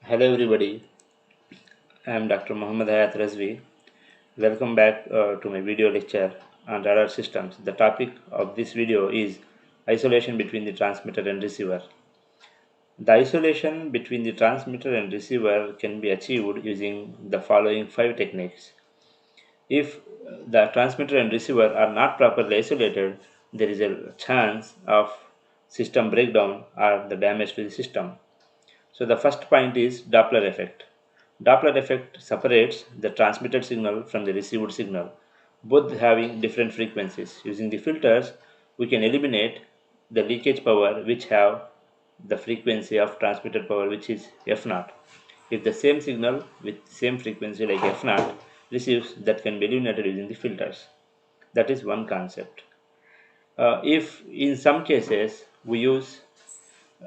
Hello everybody, I am Dr. Muhammad Hayat Razvi. Welcome back to my video lecture on radar systems. The topic of this video is isolation between the transmitter and receiver. The isolation between the transmitter and receiver can be achieved using the following 5 techniques. If the transmitter and receiver are not properly isolated, there is a chance of system breakdown or the damage to the system. So the first point is Doppler effect. Doppler effect separates the transmitted signal from the received signal, both having different frequencies. Using the filters, we can eliminate the leakage power which have the frequency of transmitted power which is F naught. If the same signal with same frequency like F naught receives, that can be eliminated using the filters. That is one concept. If in some cases we use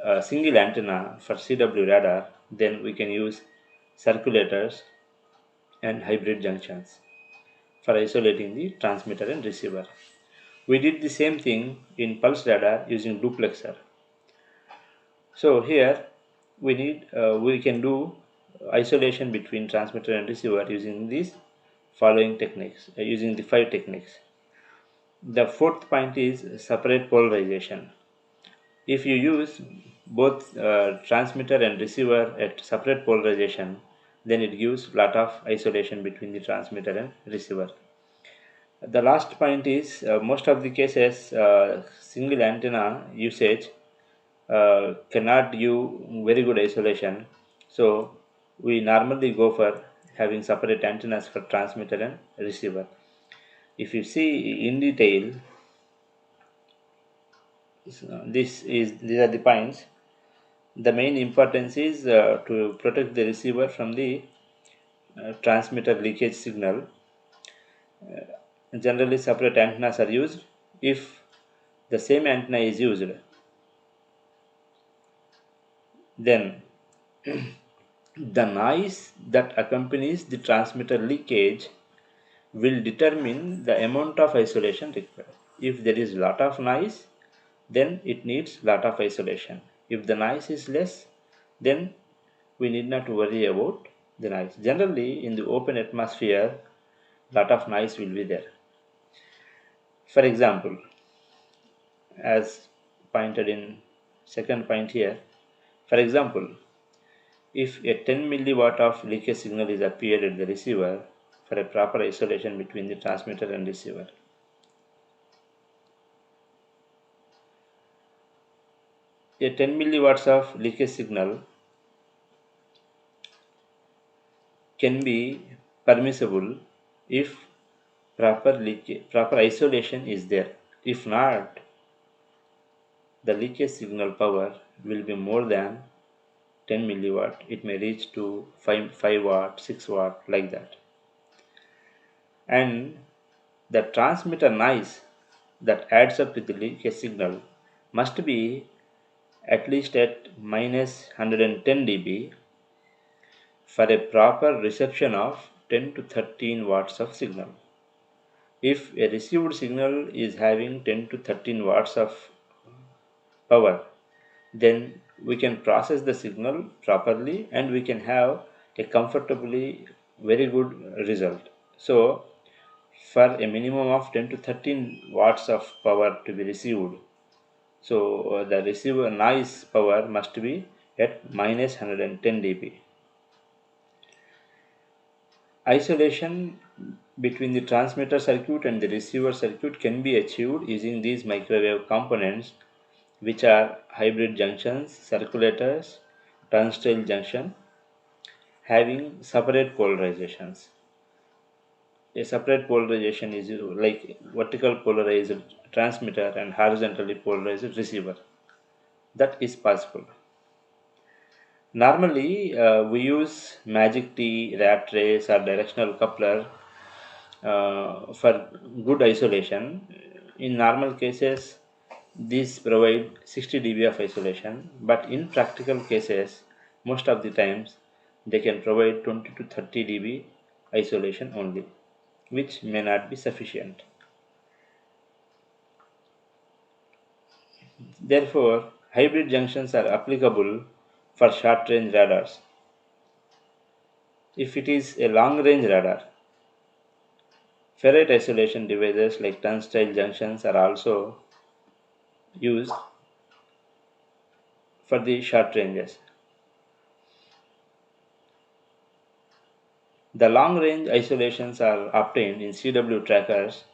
a single antenna for CW radar, then we can use circulators and hybrid junctions for isolating the transmitter and receiver. We did the same thing in pulse radar using duplexer. So here we can do isolation between transmitter and receiver using these following techniques, using the 5 techniques. The fourth point is separate polarization. If you use both transmitter and receiver at separate polarization, then it gives lot of isolation between the transmitter and receiver. The last point is most of the cases single antenna usage cannot give very good isolation. So we normally go for having separate antennas for transmitter and receiver. If you see in detail, these are the points. The main importance is to protect the receiver from the transmitter leakage signal. Generally, separate antennas are used. If the same antenna is used, then the noise that accompanies the transmitter leakage will determine the amount of isolation required. If there is lot of noise, then it needs lot of isolation. If the noise is less, then we need not worry about the noise. Generally, in the open atmosphere, lot of noise will be there. For example, as pointed in second point here, for example, if a 10 milliwatt of leakage signal is appeared at the receiver for a proper isolation between the transmitter and receiver, a 10 milliwatts of leakage signal can be permissible if proper isolation is there. If not, the leakage signal power will be more than 10 milliwatt. It may reach to 5 watt, 6 watt, like that. And the transmitter noise that adds up to the leakage signal must be at least at minus 110 dB for a proper reception of 10 to 13 watts of signal. If a received signal is having 10 to 13 watts of power, then we can process the signal properly and we can have a comfortably very good result. So for a minimum of 10 to 13 watts of power to be received, so the receiver noise power must be at minus 110 dB. Isolation between the transmitter circuit and the receiver circuit can be achieved using these microwave components, which are hybrid junctions, circulators, turnstile junction, having separate polarizations. A separate polarization is like vertical polarized transmitter and horizontally polarized receiver. That is possible. Normally, we use magic T, rat race, or directional coupler for good isolation. In normal cases, these provide 60 dB of isolation, but in practical cases, most of the times they can provide 20 to 30 dB isolation only, which may not be sufficient. Therefore, hybrid junctions are applicable for short range radars. If it is a long range radar, ferrite isolation devices like turnstile junctions are also used for the short ranges. The long range isolations are obtained in CW trackers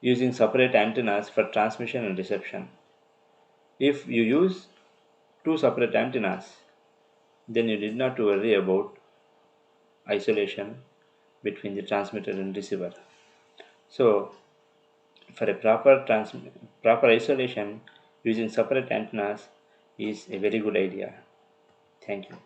using separate antennas for transmission and reception. If you use two separate antennas, then you need not to worry about isolation between the transmitter and receiver. So, for a proper isolation, using separate antennas is a very good idea. Thank you.